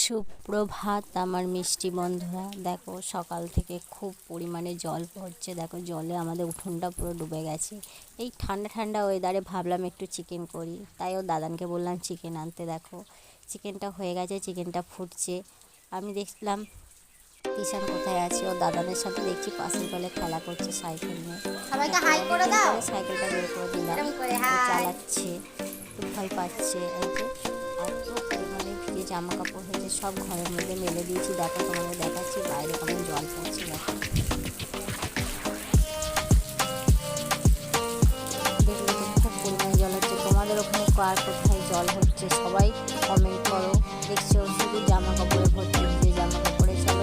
সুপ্রভাত আমার মিষ্টি বন্ধুরা। দেখো সকাল থেকে খুব পরিমাণে জল পড়ছে। দেখো জলে আমাদের উঠোনটা পুরো ডুবে গেছে। এই ঠান্ডা ঠান্ডা ওয়েদারে ভাবলাম একটু চিকেন করি, তাই ও দাদানকে বললাম চিকেন আনতে। দেখো চিকেনটা হয়ে গেছে, চিকেনটা ফুটছে। আমি দেখলাম কিষান কোথায় আছে, ও দাদানের সাথে দেখছি পাশের তলে খেলা করছে সাইকেল নিয়ে। সবাইকে হাই করে দাও। সাইকেলটা বের করে দিলাম, চালাচ্ছে, একটু ভয় পাচ্ছে। এই যে এত পরিমাণে ভিজে জামা কাপড় হয়েছে, সব ঘরের মধ্যে মেলে দিয়েছি। দেখো তোমাদের দেখাচ্ছি বাইরে কেমন জল পড়ছে। দেখো দেখলে তো খুব পরিমাণে জল হচ্ছে। তোমাদের ওখানে কার কোথায় জল হচ্ছে সবাই কমেন্ট করো। দেখছো শুধু জামা কাপড়ে ভর্তি, ভিজে জামা কাপড়ে সব